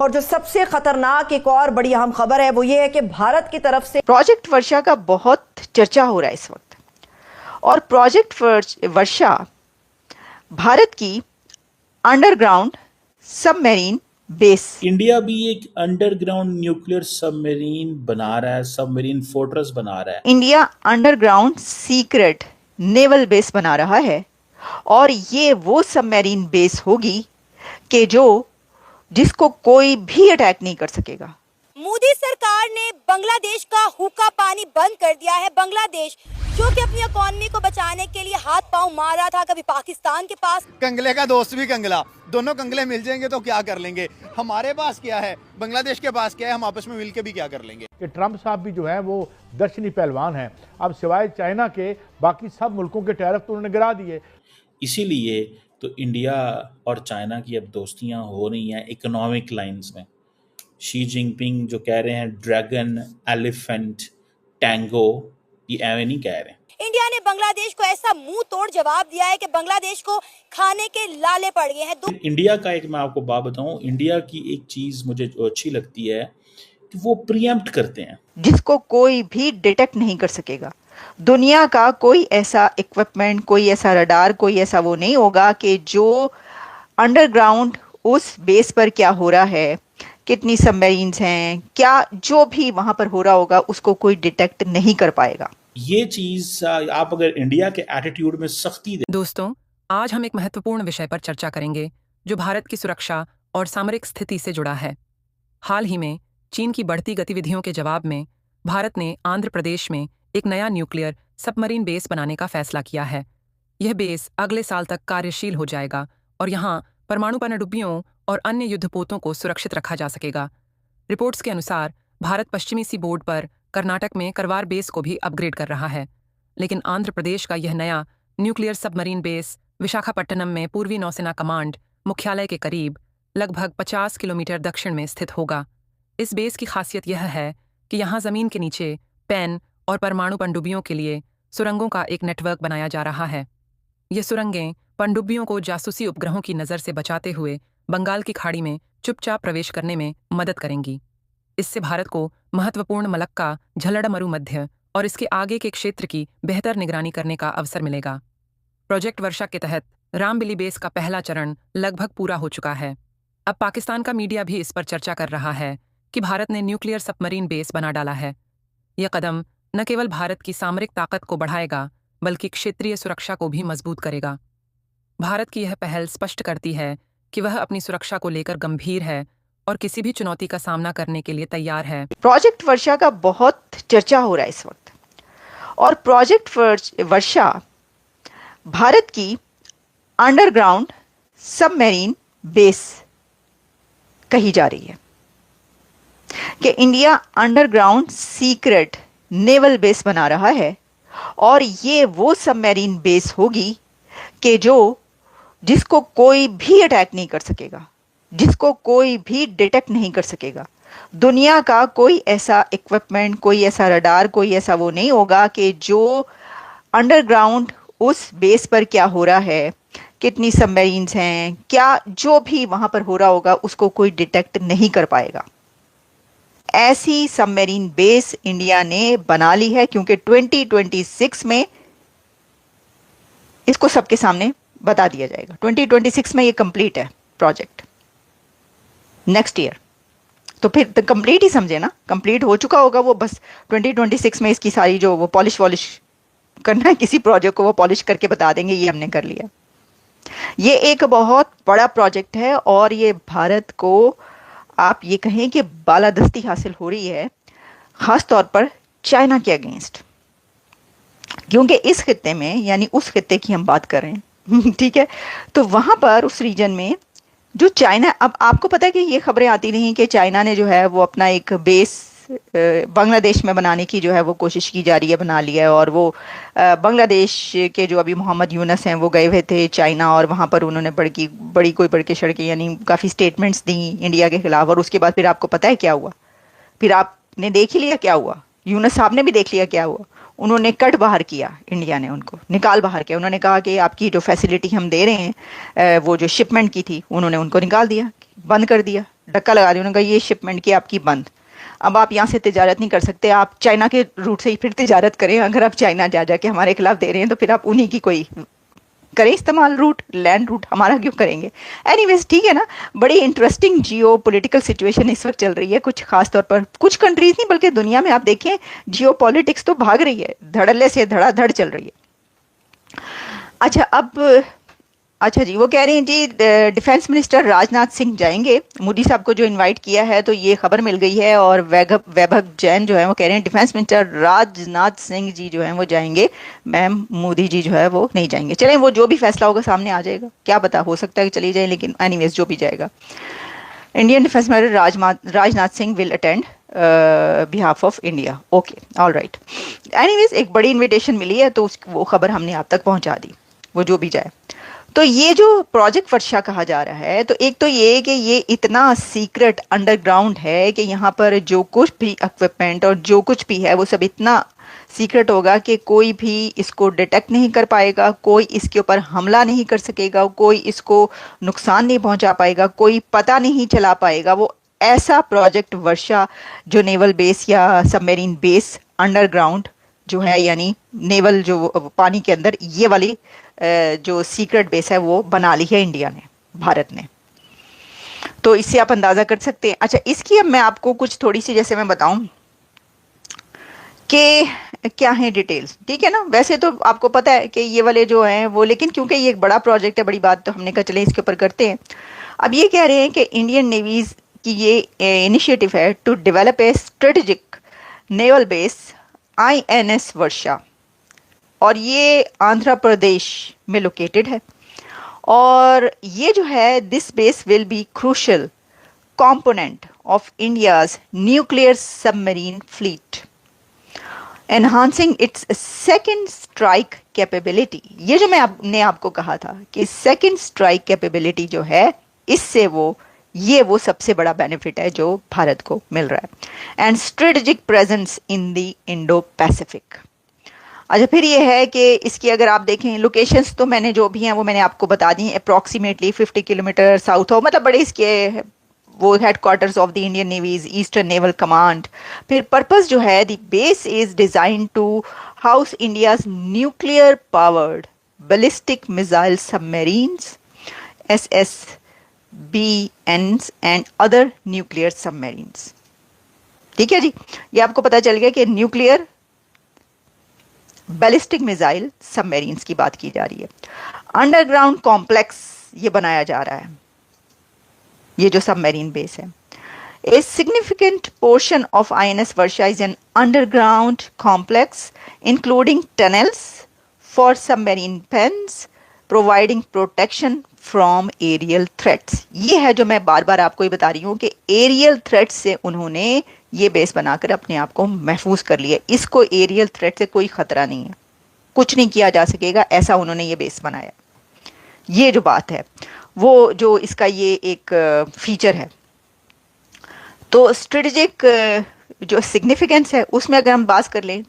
और जो सबसे खतरनाक एक और बड़ी अहम खबर है वो ये है कि भारत की तरफ से प्रोजेक्ट वर्षा का बहुत चर्चा हो रहा है इस वक्त। और प्रोजेक्ट वर्षा भारत की अंडरग्राउंड सबमरीन बेस। इंडिया भी एक अंडरग्राउंड न्यूक्लियर सबमरीन बना रहा है, सबमरीन फोर्ट्रेस बना रहा है। India underground secret naval base बना रहा है और ये वो सबमरीन बेस होगी कि जिसको कोई भी अटैक नहीं कर सकेगा। मोदी सरकार ने बांग्लादेश का हुक्का पानी बंद कर दिया है। बांग्लादेश जो कि अपनी इकोनॉमी को बचाने के लिए हाथ पांव मार रहा था, कभी पाकिस्तान के पास। कंगले का दोस्त भी कंगला, दोनों कंगले मिल जाएंगे तो क्या कर लेंगे। हमारे पास क्या है, बांग्लादेश के पास क्या है, हम आपस में मिलकर भी क्या कर लेंगे। कि ट्रंप साहब भी जो है वो दर्शनी पहलवान हैं। अब सिवाय चाइना के बाकी सब मुल्कों के टैरिफ तो उन्होंने गिरा दिए। इसीलिए तो इंडिया और चाइना की अब दोस्तियां हो रही हैं इकोनॉमिक लाइंस में। शी जिनपिंग जो कह रहे हैं ड्रैगन एलिफेंट टैंगो, ये एवं नहीं कह रहे। इंडिया ने बांग्लादेश को ऐसा मुंह तोड़ जवाब दिया है कि बांग्लादेश को खाने के लाले पड़ गए हैं। इंडिया का एक मैं आपको बात बताऊं, इंडिया की एक चीज मुझे अच्छी लगती है कि वो प्रीएम्प्ट करते हैं, जिसको कोई भी डिटेक्ट नहीं कर सकेगा। दुनिया का कोई ऐसा इक्विपमेंट, कोई ऐसा रडार, कोई ऐसा वो नहीं होगा कि जो अंडरग्राउंड उस बेस पर क्या हो रहा है, कितनी सबमरीन्स हैं, क्या जो भी वहां पर हो रहा होगा उसको कोई डिटेक्ट नहीं कर पाएगा। ये चीज आप अगर इंडिया के एटीट्यूड में सख्ती दे। दोस्तों, आज हम एक महत्वपूर्ण विषय पर चर्चा करेंगे जो भारत की सुरक्षा और सामरिक स्थिति से जुड़ा है। हाल ही में चीन की बढ़ती गतिविधियों के जवाब में भारत ने आंध्र प्रदेश में एक नया न्यूक्लियर सबमरीन बेस बनाने का फैसला किया है। यह बेस अगले साल तक कार्यशील हो जाएगा और यहाँ परमाणु पनडुब्बियों और अन्य युद्धपोतों को सुरक्षित रखा जा सकेगा। रिपोर्ट्स के अनुसार भारत पश्चिमी सीबोर्ड पर कर्नाटक में करवार बेस को भी अपग्रेड कर रहा है, लेकिन आंध्र प्रदेश का यह नया न्यूक्लियर सबमरीन बेस विशाखापट्टनम में पूर्वी नौसेना कमांड मुख्यालय के करीब लगभग 50 किलोमीटर दक्षिण में स्थित होगा। इस बेस की खासियत यह है कि यहाँ जमीन के नीचे पेन और परमाणु पनडुब्बियों के लिए सुरंगों का एक नेटवर्क बनाया जा रहा है। ये सुरंगें पनडुब्बियों को जासूसी उपग्रहों की नज़र से बचाते हुए बंगाल की खाड़ी में चुपचाप प्रवेश करने में मदद करेंगी। इससे भारत को महत्वपूर्ण मलक्का, झलड़मरू मध्य और इसके आगे के क्षेत्र की बेहतर निगरानी करने का अवसर मिलेगा। प्रोजेक्ट वर्षा के तहत रामबिली बेस का पहला चरण लगभग पूरा हो चुका है। अब पाकिस्तान का मीडिया भी इस पर चर्चा कर रहा है कि भारत ने न्यूक्लियर सबमरीन बेस बना डाला है। यह कदम न केवल भारत की सामरिक ताकत को बढ़ाएगा बल्कि क्षेत्रीय सुरक्षा को भी मजबूत करेगा। भारत की यह पहल स्पष्ट करती है कि वह अपनी सुरक्षा को लेकर गंभीर है और किसी भी चुनौती का सामना करने के लिए तैयार है। प्रोजेक्ट वर्षा का बहुत चर्चा हो रहा है इस वक्त और प्रोजेक्ट वर्षा भारत की अंडरग्राउंड सबमरीन बेस कही जा रही है कि India underground secret naval base बना रहा है और ये वो सबमरीन बेस होगी कि जिसको कोई भी अटैक नहीं कर सकेगा, जिसको कोई भी डिटेक्ट नहीं कर सकेगा। दुनिया का कोई ऐसा इक्विपमेंट, कोई ऐसा रडार, कोई ऐसा वो नहीं होगा कि जो अंडरग्राउंड उस बेस पर क्या हो रहा है, कितनी सबमरीन्स हैं, क्या जो भी वहां पर हो रहा होगा उसको कोई डिटेक्ट नहीं कर पाएगा। ऐसी सबमरीन बेस इंडिया ने बना ली है क्योंकि 2026 में इसको सबके सामने बता दिया जाएगा। 2026 में ये कंप्लीट है प्रोजेक्ट, नेक्स्ट ईयर तो फिर तो कंप्लीट ही समझे ना, कंप्लीट हो चुका होगा वो। बस 2026 में इसकी सारी जो वो पॉलिश करना है, किसी प्रोजेक्ट को वो पॉलिश करके बता देंगे ये हमने कर लिया। ये एक बहुत बड़ा प्रोजेक्ट है और ये भारत को आप ये कहें कि बालादस्ती हासिल हो रही है, खास तौर पर चाइना के अगेंस्ट, क्योंकि इस खित्ते में, यानी उस खित्ते की हम बात कर रहे हैं ठीक है, तो वहां पर उस रीजन में जो चाइना, अब आपको पता है कि ये खबरें आती रही कि चाइना ने जो है वो अपना एक बेस बांग्लादेश में बनाने की जो है वो कोशिश की जा रही है, बना लिया है। और वो बांग्लादेश के जो अभी मोहम्मद यूनस हैं वो गए हुए थे चाइना और वहाँ पर उन्होंने बड़ी कोई बढ़ के सड़कें, यानी काफ़ी स्टेटमेंट्स दी इंडिया के खिलाफ। और उसके बाद फिर आपको पता है क्या हुआ, फिर आपने देख ही लिया क्या हुआ, यूनस साहब ने भी देख लिया क्या हुआ। उन्होंने कट बाहर किया, इंडिया ने उनको निकाल बाहर किया। उन्होंने कहा कि आपकी जो फैसिलिटी हम दे रहे हैं, वो जो शिपमेंट की थी, उन्होंने उनको निकाल दिया बंद कर दिया, धक्का लगा दिया, उन्होंने कहा ये शिपमेंट की आपकी बंद, अब आप यहाँ से तिजारत नहीं कर सकते, आप चाइना के रूट से ही फिर तिजारत करें, अगर आप चाइना जा जाके हमारे खिलाफ दे रहे हैं तो फिर आप उन्हीं की कोई करें इस्तेमाल, रूट लैंड रूट, हमारा क्यों करेंगे। एनीवेज ठीक है ना, बड़ी इंटरेस्टिंग जियो पॉलिटिकल सिचुएशन इस वक्त चल रही है, कुछ खास तौर पर कुछ कंट्रीज नहीं बल्कि दुनिया में आप देखें जियो पॉलिटिक्स तो भाग रही है, धड़ल्ले से धड़ाधड़ चल रही है। अच्छा अब अच्छा जी, वो कह रहे हैं जी डिफेंस मिनिस्टर राजनाथ सिंह जाएंगे, मोदी साहब को जो इनवाइट किया है, तो ये खबर मिल गई है, और वैभव जैन जो है वो कह रहे हैं डिफेंस मिनिस्टर राजनाथ सिंह जी जो हैं वो जाएंगे, मैम मोदी जी जो है वो नहीं जाएंगे। चलें, वो जो भी फैसला होगा सामने आ जाएगा, क्या पता, हो सकता है कि चली जाए, लेकिन एनीवेज जो भी जाएगा। Indian defence minister Rajnath Singh will attend behalf of India. Okay, all right. Anyways एक बड़ी इन्विटेशन मिली है, तो वो खबर हमने आप तक पहुंचा दी, वो जो भी जाए। तो ये जो प्रोजेक्ट वर्षा कहा जा रहा है, तो एक तो ये कि ये इतना सीक्रेट अंडरग्राउंड है कि यहाँ पर जो कुछ भी इक्विपमेंट और जो कुछ भी है वो सब इतना सीक्रेट होगा कि कोई भी इसको डिटेक्ट नहीं कर पाएगा, कोई इसके ऊपर हमला नहीं कर सकेगा, कोई इसको नुकसान नहीं पहुंचा पाएगा, कोई पता नहीं चला पाएगा। वो ऐसा प्रोजेक्ट वर्षा जो नेवल बेस या सबमरीन बेस अंडरग्राउंड जो है, यानी नेवल जो पानी के अंदर, ये वाली जो सीक्रेट बेस है वो बना ली है इंडिया ने, भारत ने। तो इससे आप अंदाजा कर सकते हैं। अच्छा, इसकी अब मैं आपको कुछ थोड़ी सी जैसे मैं बताऊं कि क्या है डिटेल्स, ठीक है ना। वैसे तो आपको पता है कि ये वाले जो हैं वो, लेकिन क्योंकि ये एक बड़ा प्रोजेक्ट है, बड़ी बात, तो हमने कहा चले इसके ऊपर करते हैं। अब ये कह रहे हैं कि इंडियन नेवीज की ये इनिशिएटिव है to develop a strategic naval base INS Varsha, और ये आंध्र प्रदेश में लोकेटेड है, और ये जो है this base will be crucial component of India's nuclear submarine fleet, enhancing it's second strike capability. ये जो मैंने आपको कहा था कि सेकंड स्ट्राइक कैपेबिलिटी जो है, इससे वो सबसे बड़ा बेनिफिट है जो भारत को मिल रहा है, and strategic presence in the Indo Pacific. अच्छा, फिर ये है कि इसकी अगर आप देखें लोकेशंस, तो मैंने जो भी हैं वो मैंने आपको बता दी, अप्रॉक्सीमेटली 50 किलोमीटर साउथ हो, मतलब बड़े इसके वो headquarters of the Indian navies, eastern naval command. फिर पर्पस जो है, the base is design to house India's nuclear powered ballistic missile submarines SSBNs and other nuclear submarines. ठीक है जी, ये आपको पता चल गया कि न्यूक्लियर बैलिस्टिक मिसाइल सबमरीन्स की बात की जा रही है। अंडरग्राउंड कॉम्प्लेक्स ये बनाया जा रहा है, ये जो सबमरीन बेस है। A significant portion of INS Varsha is an underground complex including tunnels for submarine pens, providing protection from aerial threats। ये है जो मैं बार बार आपको ही बता रही हूँ कि एरियल थ्रेट से उन्होंने ये बेस बनाकर अपने आप को महफूज कर लिया। इसको एरियल थ्रेट से कोई खतरा नहीं है, कुछ नहीं किया जा सकेगा, ऐसा उन्होंने ये बेस बनाया। ये जो बात है वो जो इसका ये एक फीचर है। तो स्ट्रेटेजिक जो सिग्निफिकेंस है उसमें अगर हम बात कर लें